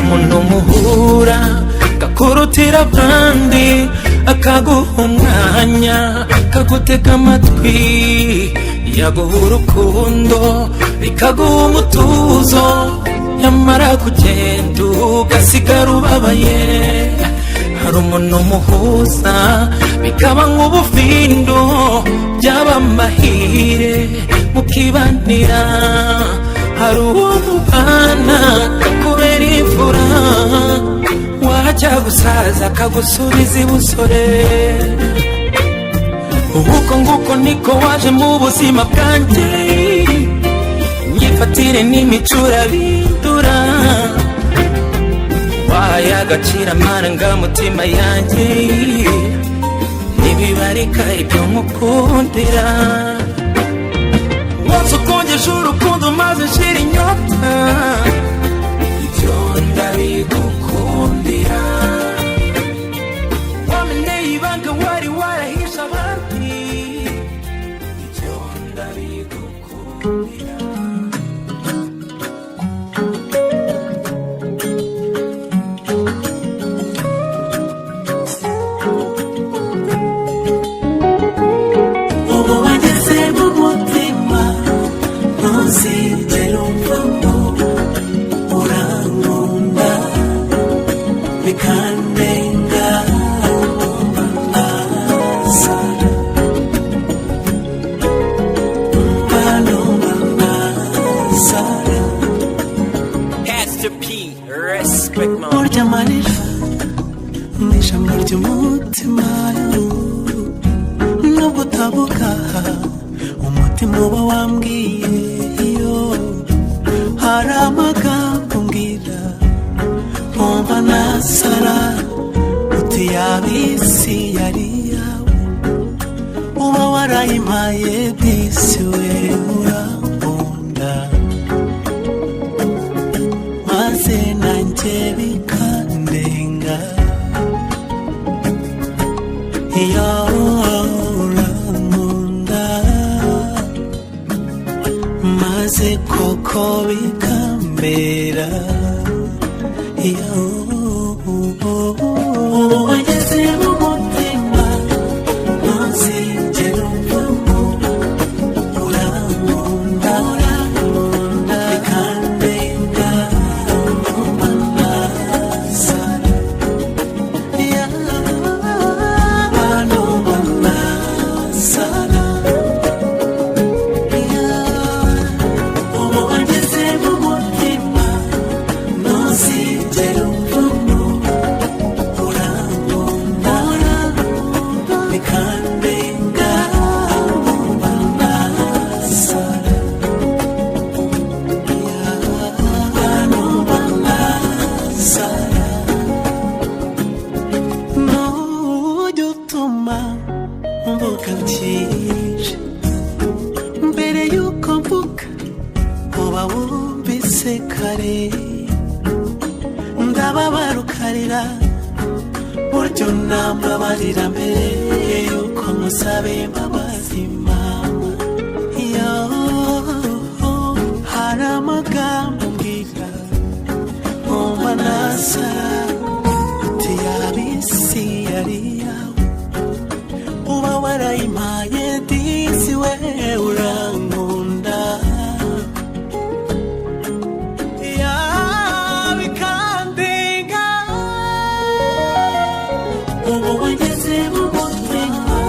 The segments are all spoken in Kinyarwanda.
umuntu muhura gakurutira abandi akaguha umwanya kagutega amatwi yaguha urukundo bikaguha umutuzo nyamara kugenda ugasigara ubabaye hari umuntu muhuza bikaba nk'ubufindo byaba amahire mukibanira hari uwo mubana kakubera imfura wajya gusaza kagusubiza ibusore uko nguko niko waje mu buzima bwanjye nyifatire n'imicura bindura wahaye agaciro amarangamutima yanjye ntibibarika ibyo mukundira wose ukongeje urukundo maze nshira inyota ibyo ndabigukundira wameneye ibanga wari warahishe abandi ibyo ndabigukundira nubwo utavuga umutima uba wambwiye iyo hari amagambo mbwira nkumva nasara uti yabisi yari yawe uba warayimpaye disi we urankunda maze nanjye bikandenga iyo urankunda maze koko bikambera iyo wageze mu mutima ntuzigere umvamo urankunda bikandenga numva nasara mbere yuko mvuga uba wumvise kare ndababara ukarira buryo nambabarira mbere yuko musabe imbabazi mama iyo hari amagambo mbwira nkumva nasara uti yabisi yari yawe uba warayimpaye disi we urankunda bikandenga ubu wageze mu mutima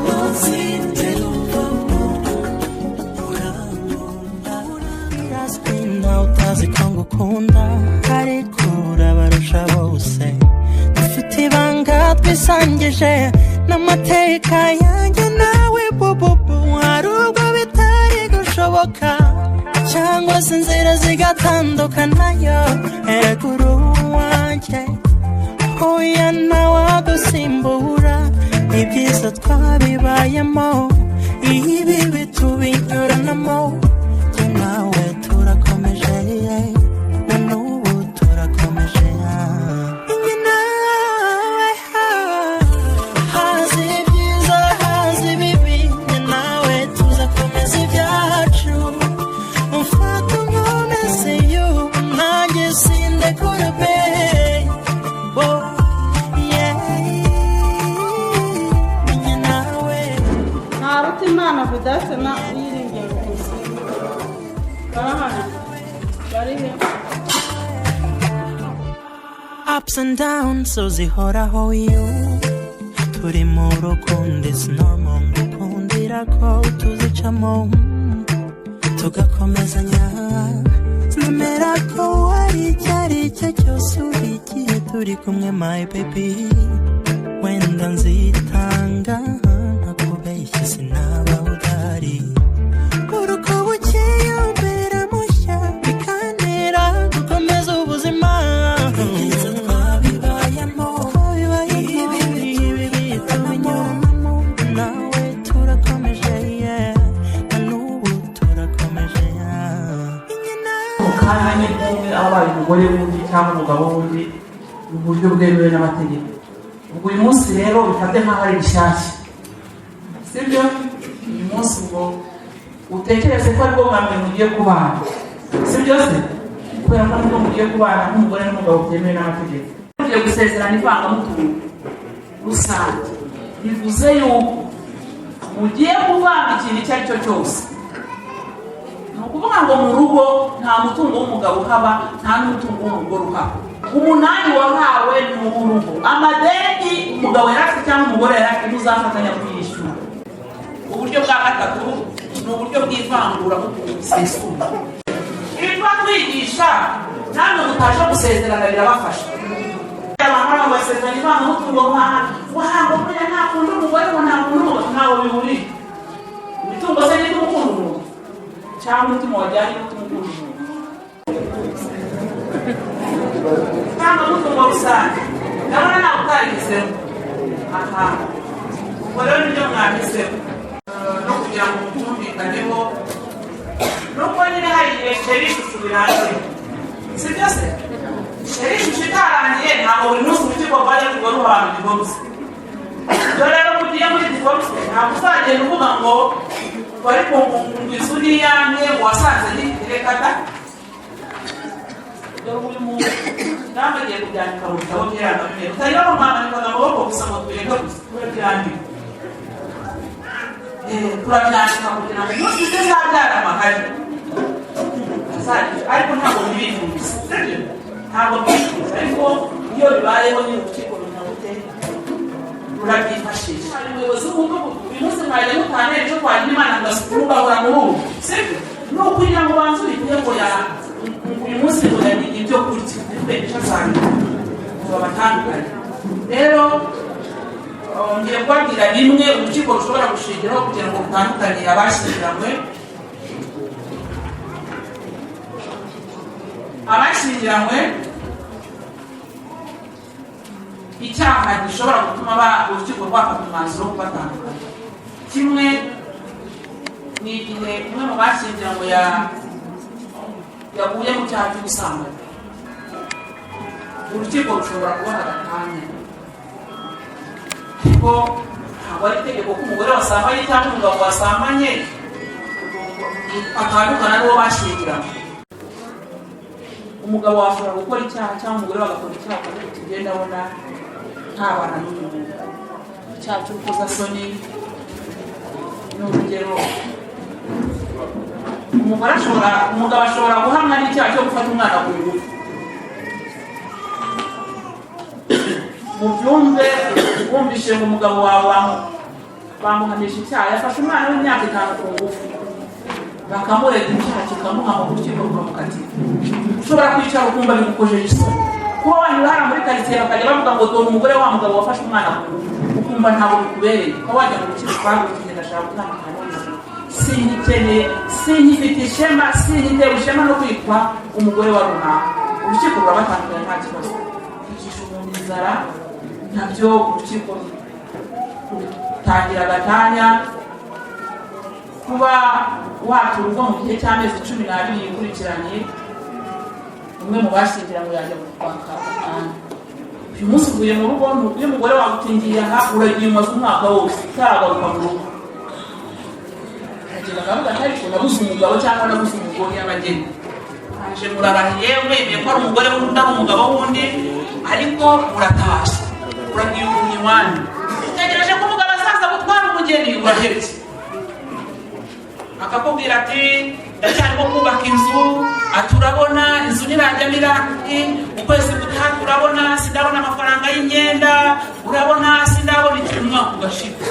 ntuzigere umvamo urankunda birazwi nawe utazi ko ngukunda ariko urabarusha bose dufite ibanga twisangije n'amateka yanjye nawe bububu hari ubwo bitari gushoboka cyangwa se inzira zigatandukanayo eraguru wanjye hoya nawe agusimbura ibyiza twabibayemo ibi bitubinyuranamo jye nawe turakomeje na n'ubu turakomeje Could ups and downs so zihoraho iyo turi mu rukundo it's normal gukundira ko tuzicamo tugakomezanya nemera ko ari cyari cyo cyose urikiye turi kumwe my baby wenda nzitanga nakubeshye sinaba udari uruko bukeye mbera mushya bikanera gukomeza ubuzima twabibayemo ibi tubinyuramo nawe turakomeje n'ubu turakomeje ukahanye kumwe abaye umugore wundi cyangwa umugabo wundi mu buryo bwemewe n'amategeko. Ubwo uyu munsi rero bifate nk'aho ari bishyashya, sibyo? Uyu munsi ubwo utekereze ko aribwo bwa mbere mugiye kubana, sibyo se? Kubera ko nubwo mugiye kubana nk'umugore n'umugabo byemewe n'amategeko. Mugiye gusezerana ivangamutungo rusange, bivuze yuko mugiye kuvanga ikintu icyo ari cyo cyose. Ni ukuvuga ngo mu rugo nta mutungo w'umugabo uhaba, nta n'umutungo w'umugore uhaba. Umunani wahawe ni urugo. Amadeni umugabo yarafite cyangwa umugore yarafite muzafatanya kuyishyura. Uburyo bwa gatatu ni uburyo bw'ivangura busesuye. Ibi twigisha namwe mutaje gusezerana birabafasha. Abantu basezerana ivangamutungo wahango kuya nta kundi umugore ngo nta kundi ntawe bihuri. Imitungo se ni n'urukundo cyangwa umutima wajyanye n'umutungo. Kama mutungo rusange ndabona ntabwo utarihisemo aha ubwo rero nibyo mwahisemo no kugira ngo mutumvikaneho nuko nyine hari igihe sheri ishusho birangiye, si byose sheri ishusho itarangiye ntabwo buri munsi urukiko rwajya kuba ruhana divorce. Ibyo rero mugiye muri divorce ntabwo uzagenda uvuga ngo wari kumvise uriyange wasanze n'irekata uyu muntu ntabwo agiye kubyandika mu bitabo by'irangamimerere utariho mwamanika amaboko gusa ngo twireke gusa turabyandika turabyandika kugira ngo umunsi utazabyara amahari ariko ntabwo bibifuza, ntabwo bibifuza, ariko iyo bibayeho ni urukiko runabute rurabyifashisha. Umuyobozi w'umudugudu uyu munsi mwajya mutanera ejo twagira imana mugahora muri ubu, sibyo? Ni ukugira ngo ubanze ubikuye ngo uyu munsi muramenye ibyo kurya n'ibyo cyane babatandukanye. Rero ngiye kubabwira bimwe urukiko rushobora gushingiraho kugira ngo rutandukanye abashyingiranywe. Abashyingiranywe icyaha gishobora gutuma urukiko rwafata umwanzuro wo kubatandukanya. Kimwe ni igihe umwe mu bashyingiranywe yaguye mu cyaha cy'ubusambanyi. Urukiko rushobora kubona agatanya, kuko ntabwo ari itegeko ko umugore wasambanye cyangwa umugabo wasambanye atandukana n'uwo bashyingiranywe. Umugabo washobora gukora icyaha cyangwa umugore bagakora icyaha kuko tugenda abona ntabana n'umuntu. Icyaha cy'urukozasoni ni urugero. Umugabo ashobora guhamwa n'icyaha cyo gufata umwana ku ngufu. Mubyumve wumvishe ngo umugabo wawe bamuhanisha icyaha yafashe umwana w'imyaka 5 ku ngufu bakamurega icyaha kikamuhama ku rukiko rukamukatira. Ushobora kwicara ukumva bigukojeje isoni. Kuba wanyura hano muri karitsiye bakajya bavuga ngo dore umugore wa mugabo wafashe umwana ku ngufu ukumva ntabwo bikubereye. Kuba wajya mu rukiko kandi ukigenda ashaka gutandukana sinyikeneye, sinyifite ishema, sinyitewe ishema no kwitwa umugore wa runaka. Urukiko rurabatandukanya nta kibazo. Kwicisha umuntu inzara nabyo urukiko rutangira agatanya. Kuba watura urugo mu gihe cy'amezi 12 yikurikiranye umwe mu bashyingiranywe yajya kwaka agatanya. Uyu munsi uvuye mu rugo n'uyu mugore wagutingiye aha uragiye umaze umwaka wose utaragaruka mu rugo. Bakavuga ariko nabuze umugabo cyangwa nabuze umugore y'abageni. Aje murarahiye mwemeye ko ari umugore w'undi ari umugabo w'undi, ariko muratashe uragiye umwanya utegereje ko umugabo azaza gutwara umugeni urahebye akakubwira ati ndacyarimo kubaka inzu, aturabona inzu nirajya miraki, ukwezi gutaha turabona sindabona amafaranga y'imyenda, urabona sindabona ikintu umwaka ugashika.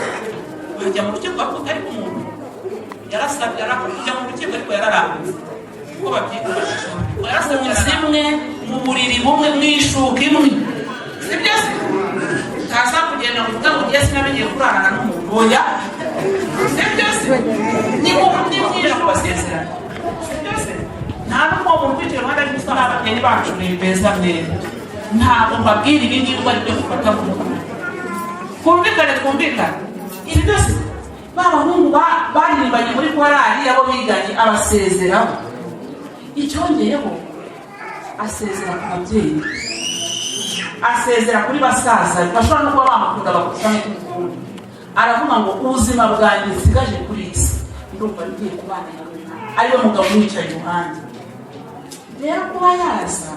Bajya mu rukiko bavuga ariko umuntu yarasabye kujya mu rukiko ariko yararambye uko babyita yarasabye zimwe mu buriri bumwe mwishuka imwe, sibyo se kaza kugenda mu kuvuga ngo ngiye sinamenye kurarana n'umuntu oya, sibyo se ni mu mwira kubasezerana, sibyo se nta n'umwe mu kwicara iruhande rw'umusore abageni bacu ni beza mwere, ntabwo mbabwira ibi ngibi ngo aribyo gufata mu mutwe. Twumvikane ibi byose b'abahungu baririmbanye muri korali abo biganye abasezeraho. Icyongeyeho asezera ku babyeyi, asezera kuri basaza bashobora no kuba bamukunda bakurusha n'ukundi. Aravuga ngo ubuzima bwanjye nsigaje kuri isi ndumva ngiye kubana nawe, ariwe mugabo umwicaye iruhande. Rero kuba yaza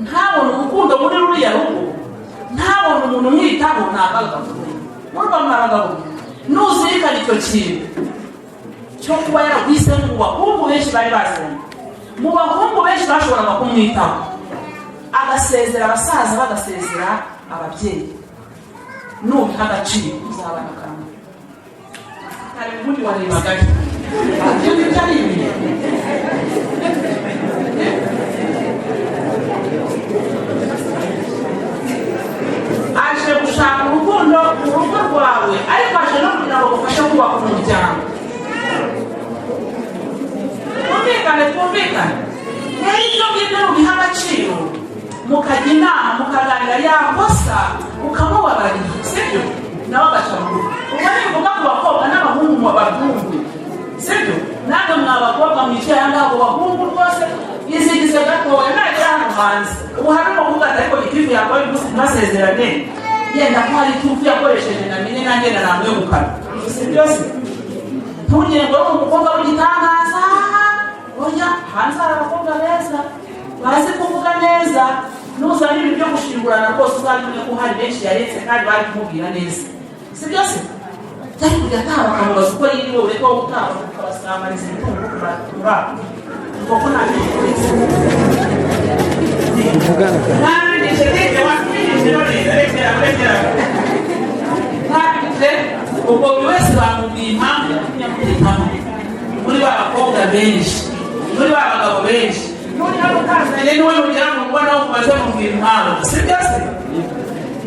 ntabona urukundo muri ruriya rugo, ntabona umuntu umwitaho, ntabwo murumva mwabagabo nuzirikana icyo kintu cyo kuba yaragwisemo mu bahungu benshi bari baziranye, mu bahungu benshi bashoboraga kumwitaho, agasezera abasaza bagasezera ababyeyi. Nubiha agaciro uzabana kamwe. Hari ubundi warebaga ibyo bitari ibi aje gushaka urukundo mu rugo rwawe, ariko aje no kugira ngo gufashe kubaka umuryango. Twumvikane rero ibyo ngibyo nubiha agaciro, mukajya inama, mukaganira, yakosa ukamubabarira, sibyo nawe agaca mu rugo. Ubwo ni ngombwa ku bakobwa n'abahungu mu babyumve, sibyo namwe mwa bakobwa mwicaye aha ngaho, bahungu rwose izigize gatoya nagera hano hanze. Ubu harimo kuvuga ariko ikivu yakoye umunsi ntasezerane, yenda ko hari ikivu yakoresheje namenye nanjye naramwegukana, sibyo se ntugire ngo umukobwa w'igitangaza. Oya, hanze hari abakobwa beza bazi kuvuga neza, nuzana ibintu byo gushingurana rwose uzabimenya ko hari benshi yaretse kandi bari kumubwira neza, sibyo se cyari kujya ataha bakamubaza uko yiriwe, ureka wowe utaha ukabasamariza imitungo kubatura kuko ntabwo bikuretse ntabigeze neza wakwirinze neza rekera ntabigeze. Ubwo buri wese bamubwiye impamvu yatumye amutitamo, muri ba bakobwa benshi, muri ba bagabo benshi, muri hano kazanye niwe mugira ngo ubona aho umaze mubwira impamvu, sibyo se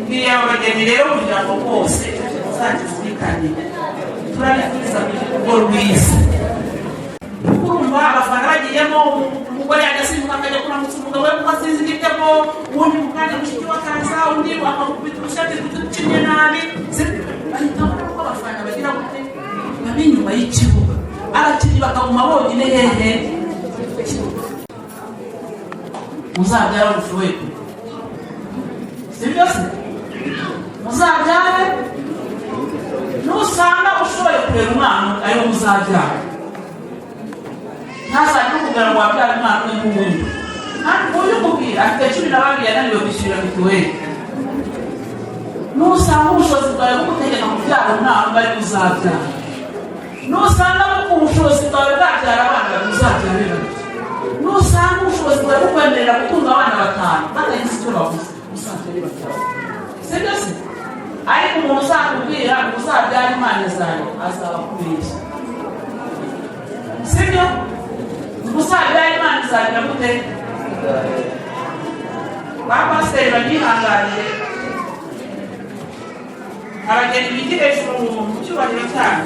ngiye abageni rero kugira ngo bose uzakizirikane turabikwiza mu rugo rwiza. Urumva abafana bagiyemo, umugore agasimbuka akajya kuramutsa umugabo we kuko asinzi igitego, ubundi mukanya mushiki we akaza, undi akamukubita urushati rutucinye nabi, bahitamo ko abafana bagira gute babe inyuma y'ikibuga, abakinnyi bakaguma bonyine hehe. Muzabyara ushoboye, sibyo se muzabyare, nusanga ushoboye kurera umwana ariwo muzabyara, ntazajya ukubwira ngo wabyara umwana umwe nk'uwundi, kandi uyu ukubwira afite 12 yananiwe kwishyurira mituweli. Nusanga ubushobozi bwawe bugutegeka kubyara umwana bari uzabyara, nusanga ubushobozi bwawe bwabyara abana bari uzabyara, nusanga ubushobozi bwawe bukwemerera gutunga abana 5 batagize icyo bavuze uzabyara 5, sibyo se ariko umuntu uzakubwira uzabyara imana zawe azaba kubeshya, sibyo uzabyara imana zawe gute. Ba pasiteri bagihanganire abageni bigire hejuru mu cyubahiro cyane,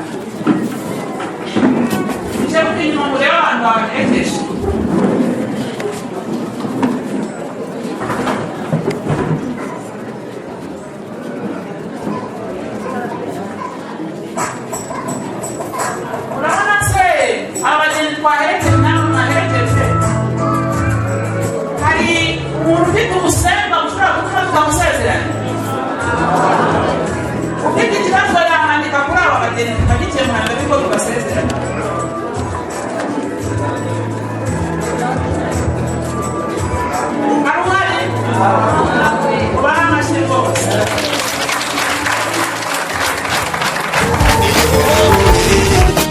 uje kukinyuma ngo urebe abantu babanejeje. Urabona se abageni twaherekeje namwe mwaherekeje, hari umuntu ufite umusemba ushobora gutuma tukamusezeranya, ufite ikibazo yahandika kuri aba bageni tukagikemura mbere yuko tubasezeranya. Hari ubaha amashyi rwose.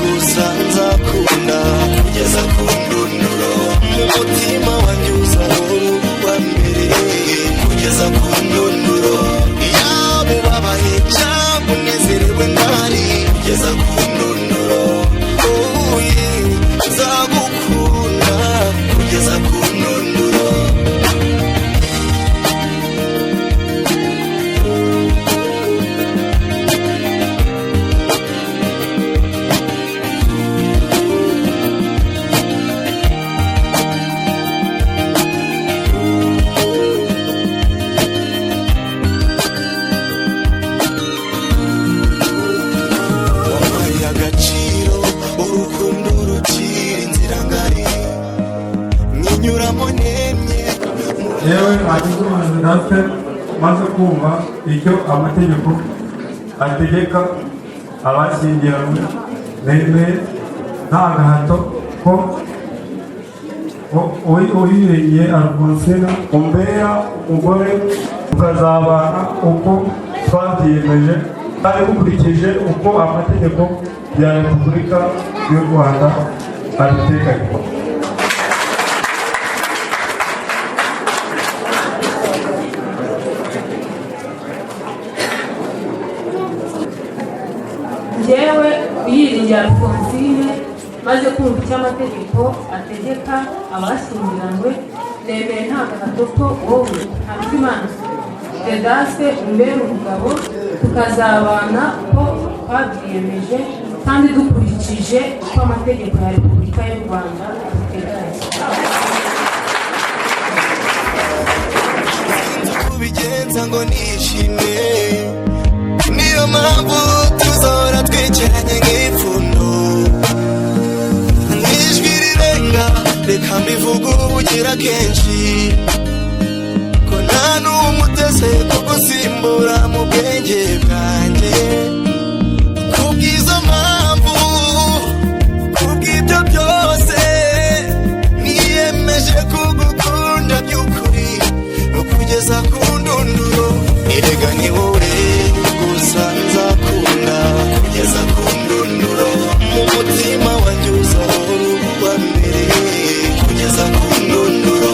gusa nzakunda kugeza yewe NTAKIRUTIMANA Vedaste maze kumva icyo amategeko ategeka abashyingiranywe bemeye nta gahato ko UYIRINGIYE Alphonsine umbera umugore tukazabana uko twabyiyemeje kandi dukurikije uko amategeko ya Repubulika y'u Rwanda abiteganya. Njyewe UYIRINGIYE Alphonsine maze kumva icyo amategeko ategeka abashyingiranywe nemeye nta gahato ko wowe NTAKIRUTIMANA Vedaste umbera umugabo tukazabana uko twabyiyemeje kandi dukurikije uko amategeko ya Repubulika y'u Rwanda abiteganya. Kubigenza ngo nishime niyo mpamvu tuzahora twicaranye nk'ipfundo n'ijwi rirenga reka mbivuge ubugira kenshi ko nta n'umwe uteze kugusimbura mu bwenge bwanjye kubw'izo mpamvu kubw'ibyo byose niyemeje kugukunda by'ukuri no kugeza ku ndunduro erega ni wowe gusa nzakunda kugeza ku ndunduro mu mutima wanjye uzahora uba mbere kugeza ku ndunduro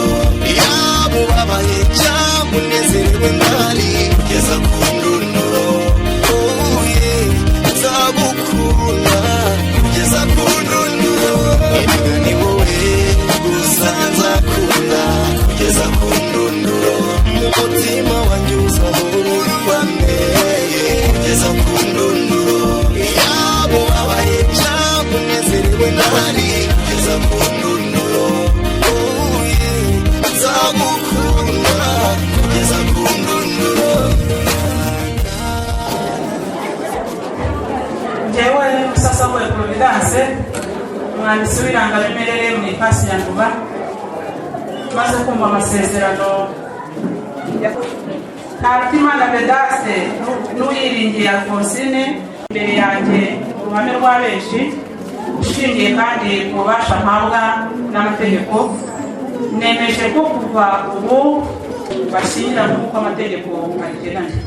yaba ubabaye cyangwa unezerewe ndahari kugeza ku ndunduro nzagukunda kugeza ku ndunduro erega ni wowe gusa nzakunda kugeza ku ndunduro mu mutima wanjye uzahora uba mbere kugeza ku ndunduro yaba ubabaye cyangwa unezerewe ndahari kugeza ku ndunduro nzagukunda kugeza ku ndunduro. Njyewe Gusezerana Vedaste umwanditsi w'irangamimerere mu ipasi ya Nduba maze kumva amasezerano ya NTAKIRUTIMANA Vedaste n'UYIRINGIYE Alphonsine imbere yanjye uruhame rwa benshi ushingiye kandi ku bubasha mpabwa n'amategeko nemeje ko kuva ubu bashyingiranywe nk'uko amategeko abiteganya.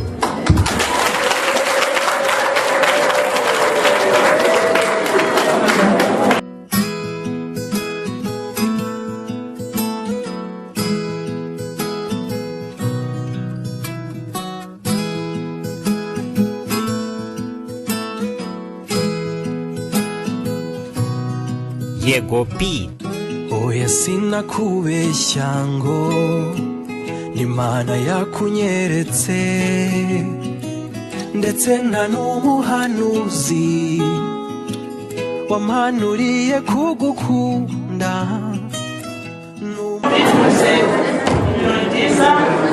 Yego P. Oya sinakubeshya ngo n'Imana yakunyeretse ndetse nta n'umuhanuzi wampanuriye kugukunda. Bifuze ibirori byiza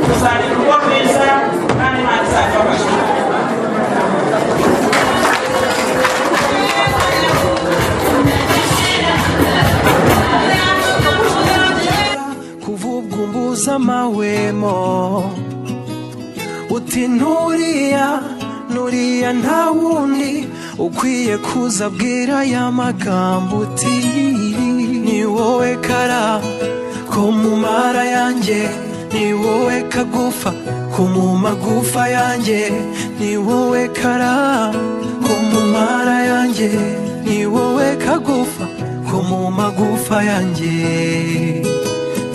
tuzagira urugo rwiza kandi Imana izabafasha. Kuvugumbuza amahwemo uti nuriya nta wundi ukwiye kuzabwira ya magambo uti ni wowe kara ko mu mara yanjye ni wowe kagufa ko mu magufa yanjye ni wowe kara ko mu mara yanjye ni wowe kagufa ko mu magufa yanjye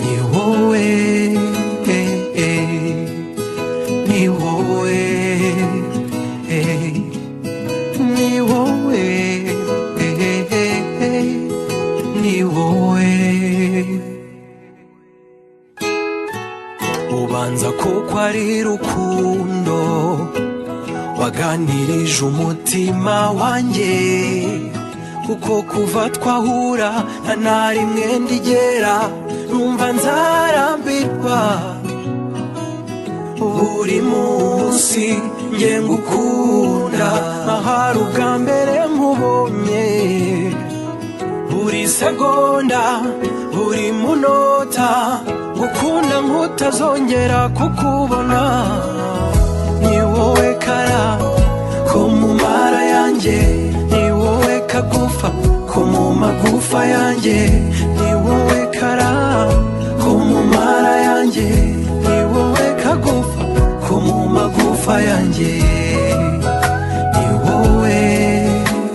ni wowe ni wowe ni wowe ni wowe. Ubanza kuko ari rukundo waganirije umutima wanjye kuko kuva twahura nta na rimwe ndigera numva nzarambirwa buri munsi nge ngukunda ahari ubwa mbere nkubonye buri segonda buri munota ngukunda nkutazongera kukubona ni wowe kara ko mu mara yanjye ni wowe kagufa ko mu magufa yanjye ni wowe kara ko mu mara yanjye ni wowe kagufa ko mu magufa yanjye ni wowe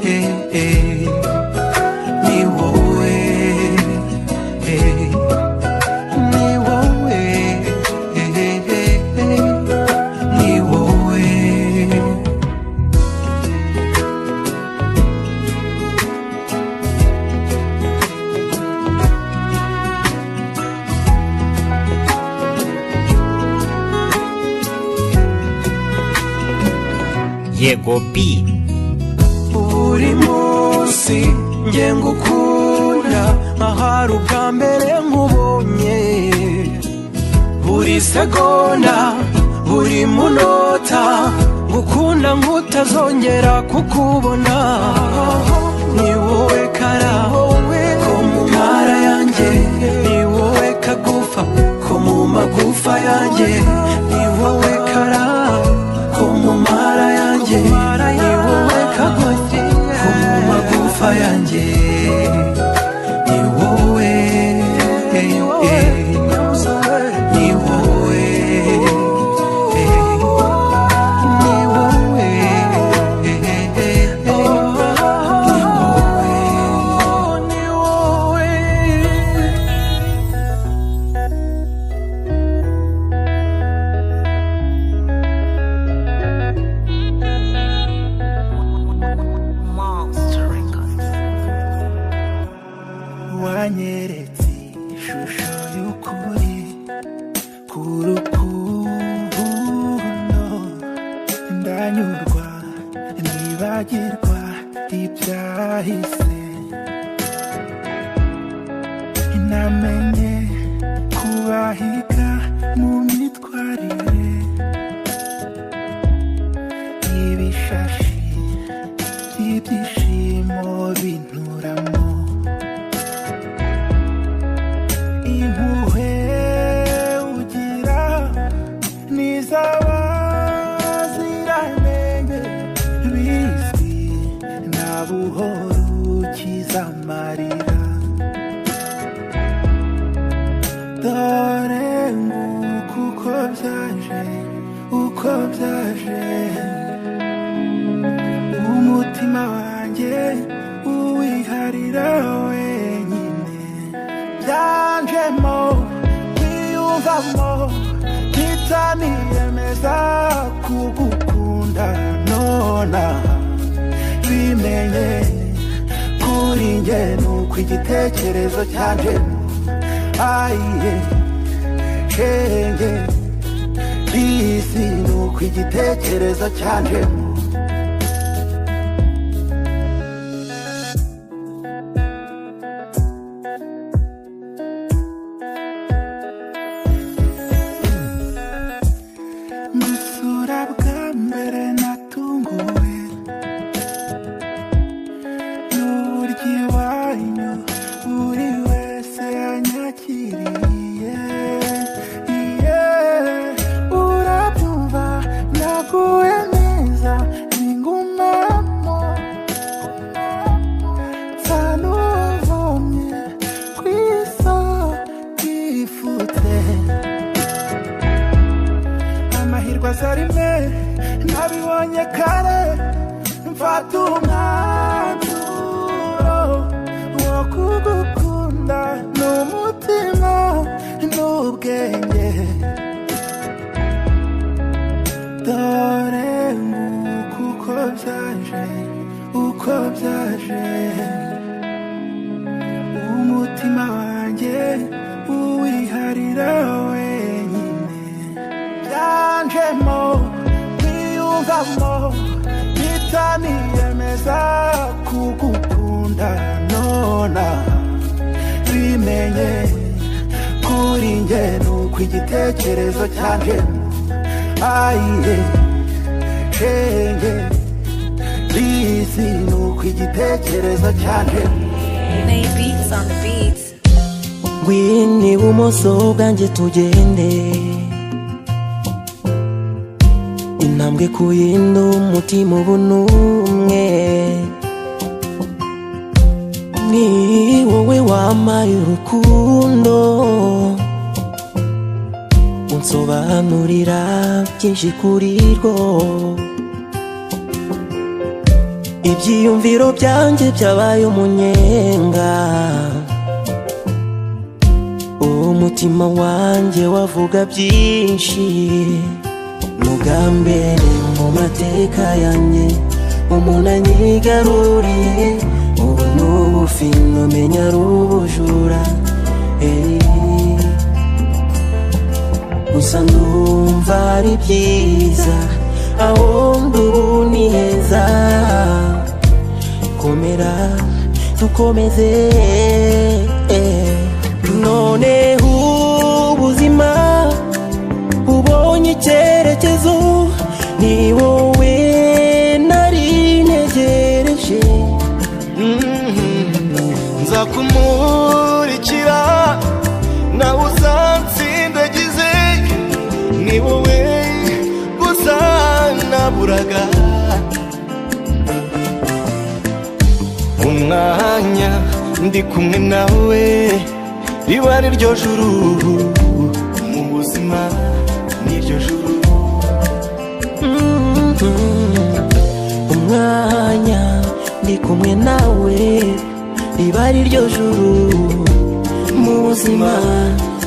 ni wowe ni wowe ni wowe Yego B. buri munsi nge ngukunda ahari ubwa mbere nkubonye buri segonda buri munota ngukunda nkutazongera kukubona ni wowe kara ko mu mara yanjye ni wowe kagufa ko mu magufa yanjye ni wowe kara ko mu mara yanjye ni wowe kagufa ko mu magufa yanjye ni wowe ni wowe ni wowe wanyeretse ishusho y'ukuri ku rukundo ndanyurwa nibagirwa ibyahise namenye kubahiga mu myitwarire ibishashi by'ibyishimo binturamo impuhwe ugira n'iz'abaziranenge bizwi nta buhoro ukiza amarira dore nguko uko byaje umutima wanjye uwiharira wenyine byanjemo kwiyumvamo mpita niyemeza kugukunda nona bimenye kuri njye nuko igitekerezo cyanjemo ayiye shenge isi nuko igitekerezo cyanjemo gusura bwa mbere natunguwe n'uburyo iwanyu buri wese yanyakiriye urabyumva naguwe neza ningumamo nsa n'uwavomye ku isoko ifutse amahirwe aza rimwe nabibonye kare mfata umwanzuro wo kugukunda n'umutima n'ubwenge dore nguko uko byaje umutima wanjye uwiharira wenyine byanjemo kwiyumvamo mpita niyemeza kugukunda nona bimenye kuri njye nuko igitekerezo cyanjemo ayiye shenge isi nuko igitekerezo cyanjemo Beats on the beats. ngwini bumoso bwanjye tugende intambwe ku yindi umutima ubunumwe ni wowe wampaye urukundo unsobanurira byinshi kuri rwo ibyiyumviro byanjye byabaye umunyenga umutima wanjye wavuga byinshi n'ubwa mbere mu mateka yanjye umuntu anyigaruriye ubu n'ubufindo menya ari ubujura gusa ndumva ari byiza aho ndubu ni heza komera dukomeze none ubuzima ubonye icyerekezo ni wowe nari ntegereje nzakumurikira nawe uzansindagize ni wowe gusa naburaga umwanya ndi kumwe nawe riba ari ryo juru mu buzima n'iryo juru umwanya ndi kumwe nawe riba ari ryo juru mu buzima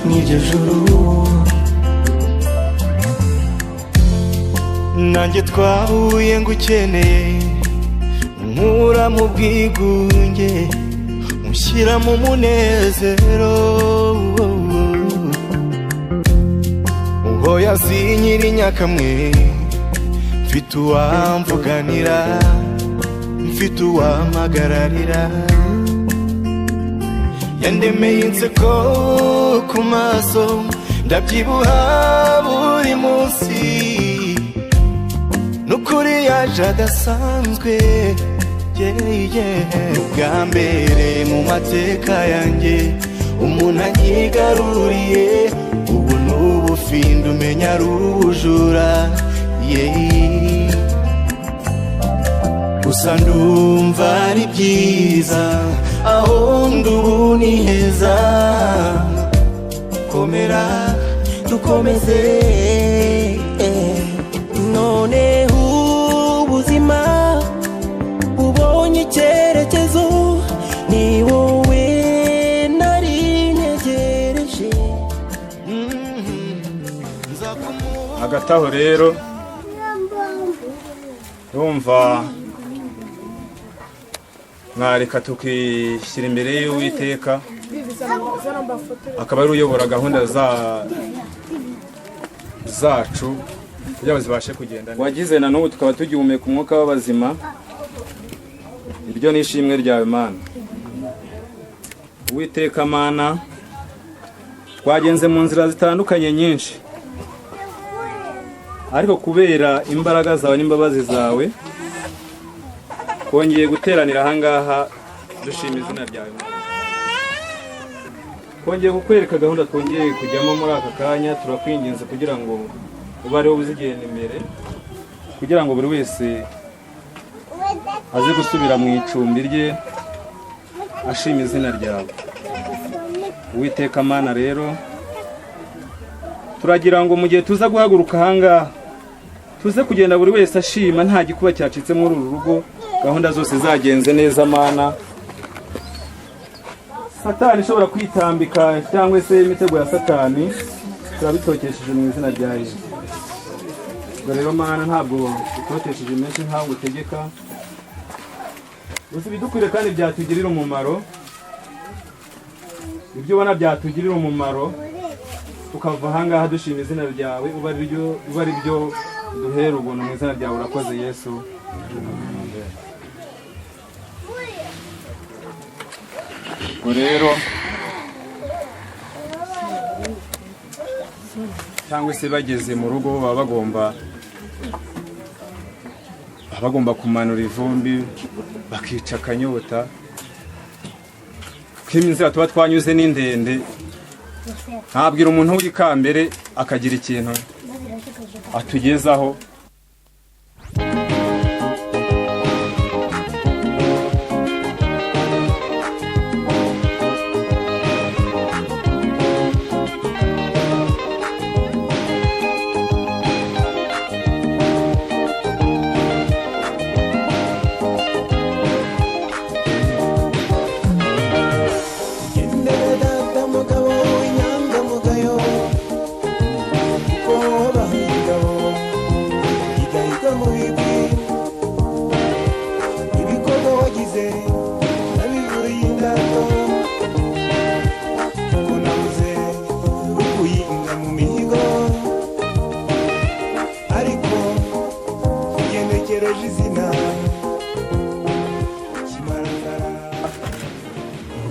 n'iryo juru nanjye twahuye ngukeneye nkura mu bwigunge mushyira mu munezero ubwo yazinyira inyakamwe mfite uwamvuganira mfite uwamagararira yandemeye inseko ku maso ndabyibuha buri munsi nukuri yaje adasanzwe ubwa mbere mu mateka yanjye umuntu anyigaruriye ubu n'ubufindo umenya ari ubujura gusa ndumva ari byiza aho ndubu ni heza komera dukomeze none ubuzima ubonye icyerekezo ni wowe nari ntegereje hagati aho rero urumva mwareka tukishyira imbere y'Uwiteka akaba ari uyobora gahunda zacu kugira ngo zibashe kugenda wagize na n'ubu tukaba tugihumeka umwuka w'abazima iryo ni ishimwe ryawe Mana Uwiteka Mana twagenze mu nzira zitandukanye nyinshi ariko kubera imbaraga zawe n'imbabazi zawe twongeye guteranira ahangaha dushima izina ryawe twongeye kukwereka gahunda twongeye kujyamo muri aka kanya turakwinginze kugira ngo ube ariho uzigenda imbere kugira ngo buri wese aze gusubira mu icumbi rye ashima izina ryawe Uwiteka Mana rero turagira ngo mu gihe tuza guhaguruka ahangaha tuze kugenda buri wese ashima nta gikuba cyacitse muri uru rugo gahunda zose zagenze neza Mana Satani ishobora kwitambika cyangwa se imitego ya Satani turabitokesheje mu izina rya Yesu ubwo rero Mana ntabwo utotesheje menshi ntabwo utegeka gusa ibidukwiriye kandi byatugirira umumaro ibyo ubona byatugirira umumaro tukava ahangaha dushima izina ryawe uba ari byo duhera ubuntu mu izina ryawe urakoze Yesu ubwo rero cyangwa se bageze mu rugo baba bagomba kumanura ivumbi bakica akanyota kuko inzira tuba twanyuze ni ndende ntabwira umuntu w'ikambere akagira ikintu atugezaho.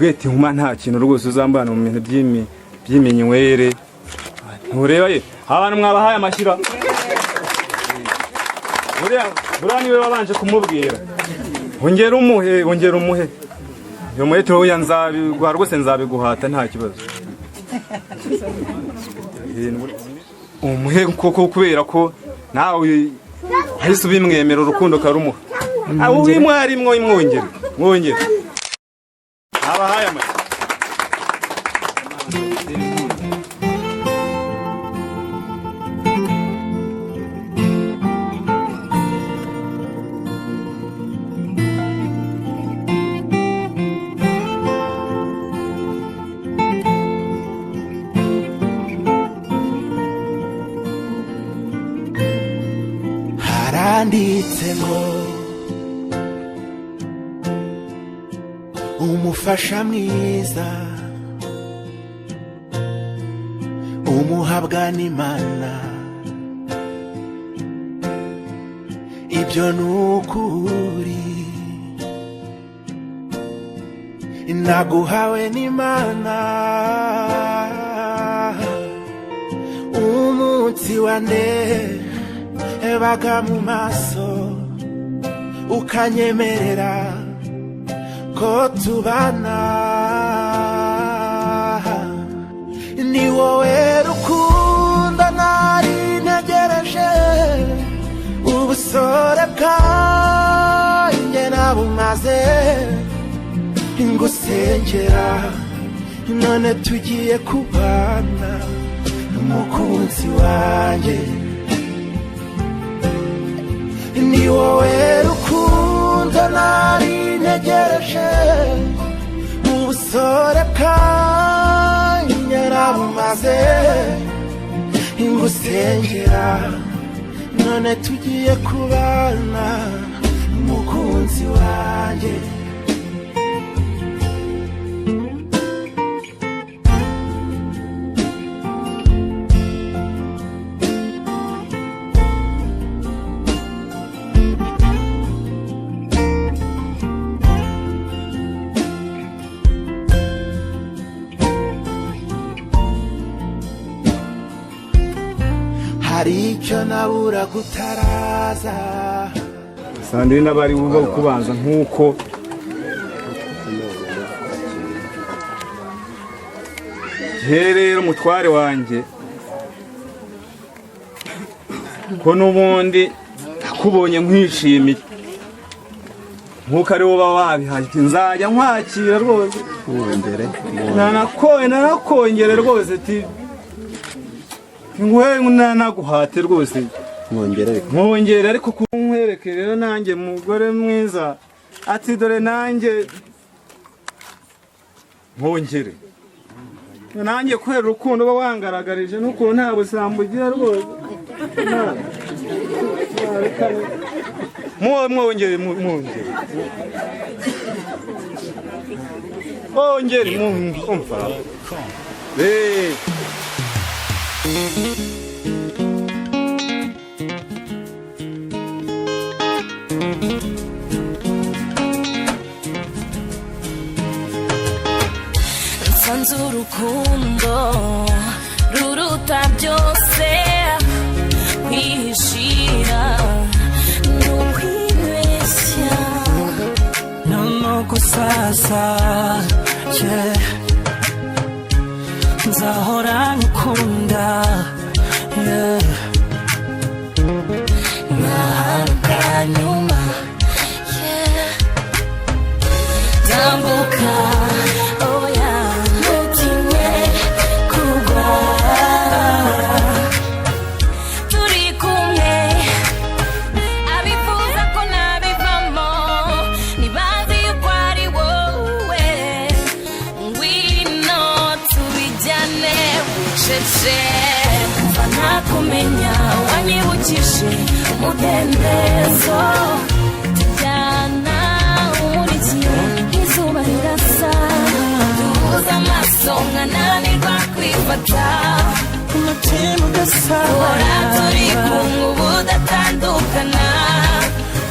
Bwete nkuma nta kintu rwose uzambana mu bintu by'iminywere. Ntureba ye abantu mwabahaye amashyira. Buriya niwe wabanje kumubwira. Ongera umuhe. Yo muhete wowe nzabiguha rwose nzabiguhata nta kibazo. Umuhe koko kubera ko nawe ahise ubimwemera urukundo karumuha. Aho wimwari mwongere. Abahaye amashyira. Haranditsemo umufasha mwiza umuhabwa n'Imana, ibyo nukuri naguhawe n'Imana. Umunsi wane baga mu maso ukanyemerera ko tubana, ni wowe rukundo nari ntegereje. Ubusore bwanjye nabumaze ngusengera, none tugiye kubana n'umukunzi wanjye. Ni wowe rukundo nari ntegereje. Ubusore bwanjye nabumaze ngusengera, none tugiye kubana n'umukunzi wanjye. Hari icyo nabura gutaraza. Sandrine abari buba kubanza nkuko rero mutware wanjye ko nubundi nakubonye nkwishimiye nkuko ari wowe wabihaye nzajya nkwakira rwose narakongere rwose ati ngwe naguhate rwose mwongere ariko kunkwereke rero nanjye mugore mwiza ati dore nanjye mwongere nanjye kwera urukundo uba wangaragarije n'ukuntu nta busambo ugira rwose mwongere umva nsanze urukundo ruruta byose, kwihishira n'ukwibeshya no gusasa nzaho nakumenya wanyibukije umudendezo tujyana umurikiye izuba rirasa duhuza amaso nkananirwa kwifata umutima ugasabana turi kumwe ubu udatandukana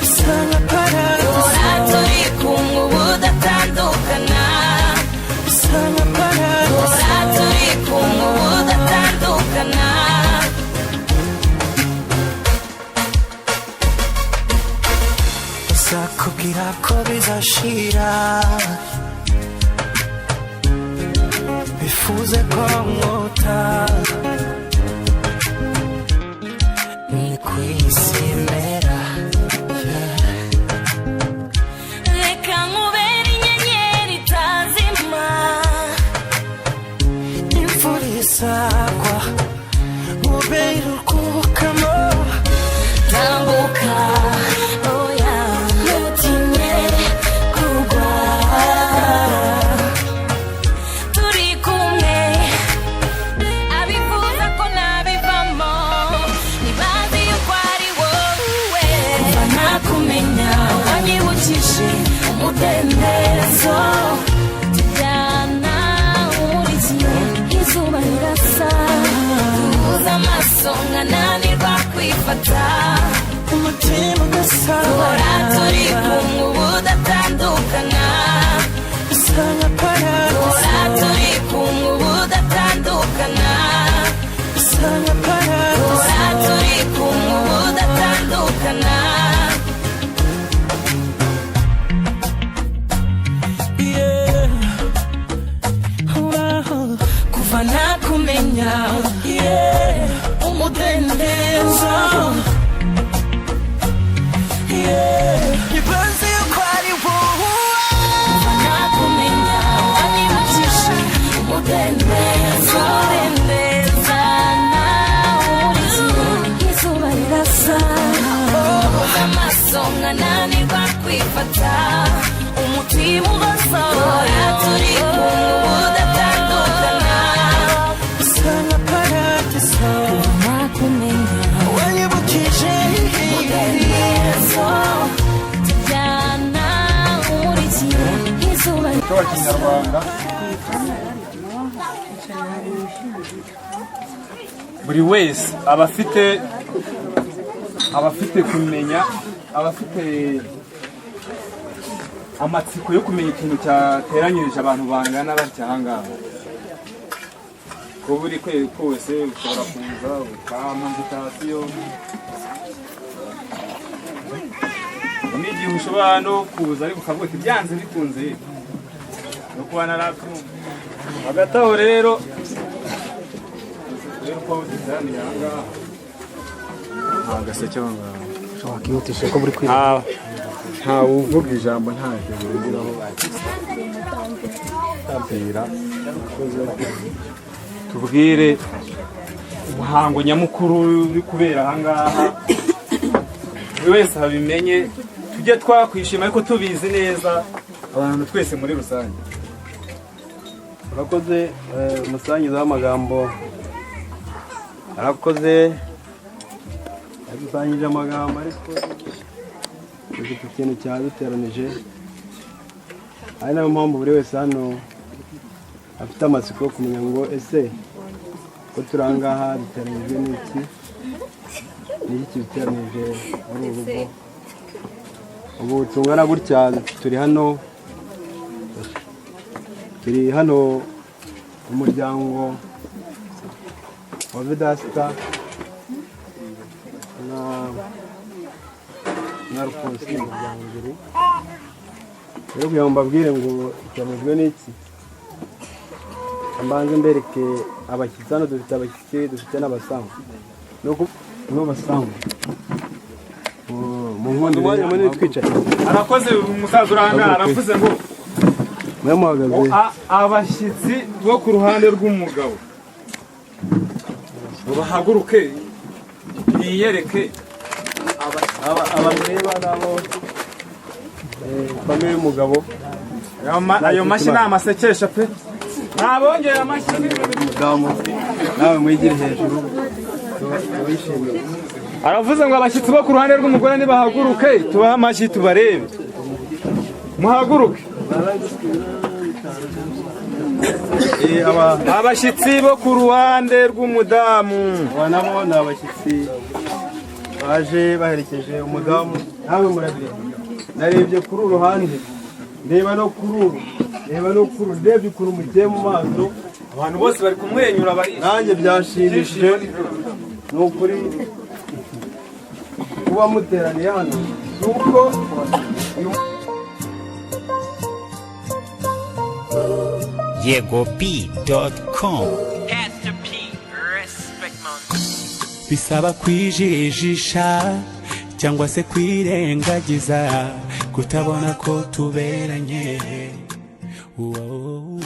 bisa nka paradizo turi kumwe ubu udatandukana bisa nka paradizo turi kumwe ubu udatandukana uzakubwira ko bizashira bifuze ko mwota ni kwisimera reka nkubere inyenyeri itazima imvura isagwa mubere urwukamo tambuka oya ntutinye kugwa turi kumwe abifuza ko nabivamo ntibazi yuko ari wowe kuva nakumenya wanyibukije umudendezo tujyana umurikiye izuba rirasa duhuza amaso nkananirwa kwifata umutima ugasabana turi kumwe ubu udatandukana bisa nka paradizo turi kumwe ubu udatandukana bisa nka paradizo turi kumwe ubu udatandukana kuva nakumenya umudendezo ibanze yuko ari wowe kuva nakumenya wanyibukije umudendezo izuba rirasa amaso nkananirwa kwifata umutima ugasohora turi kumwe ubu udatandukana bisa nka paradizo nakumenya wanyibukije umudendezo tujyana umurikiye izuba wa kinyarwanda buri wese aba afite kumenya aba afite amatsiko yo kumenya ikintu cyateranyirije abantu bangana batya ahangaha ko buri kwezi kose ushobora kuza ukaha invitasiyo n'igihe ushobora no kuza ariko ukavuga ati byanze bikunze no kuba naratumva hagati aho rero ko tuzaniye ahangaha nta gaseke wakihutisha ko buri kwiga ntawe uvuga ijambo ntacyo bigiraho babwira tubwire umuhango nyamukuru uri kubera ahangaha buri wese abimenye tujye twakwishima ariko tubizi neza abantu twese muri rusange. urakoze umusangiza w'amagambo arakoze adusangije amagambo ariko iki kintu cyaduteranije ari nayo mpamvu buri wese hano afite amatsiko yo kumenya ngo ese ko turangaha duteranijwe n'iki n'iki biteranije muri uru rugo ubu tungana gutya turi hano umuryango wa Vedaste na Alphonsine umuryango mbere rero kugira ngo mbabwire ngo iteranijwe n'iki mbanze mbereke abashyitsi hano dufite abashyitsi dufite n'abasanzwe no basanzwe mu nkondo umwanya munini twicaye arakoze umusaza urangara aravuze ngo muhagaze abashyitsi bo ku ruhande rw'umugabo bahaguruke biyereke abareba nabo famille y'umugabo ayo mashyi ni amasekesha pe ntabongera amashyi mudamu nawe mwigire hejuru turabishimiye. aravuze ngo abashyitsi bo ku ruhande rw'umugore nibahaguruke tubahe amashyi tubarebe muhaguruke abashyitsi bo ku ruhande rw'umudamu nabo ni abashyitsi baje baherekeje umudamu nawe murabireba narebye kuri uru ruhande ndeba no kuri uru ndebye ukuntu muteye mu maso abantu bose bari kumwenyura nanjye byashimishije ni ukuri kuba muteraniye hano nuko yegob.com bisaba kwijijisha cyangwa se kwirengagiza kutabona ko tuberanye. Wow.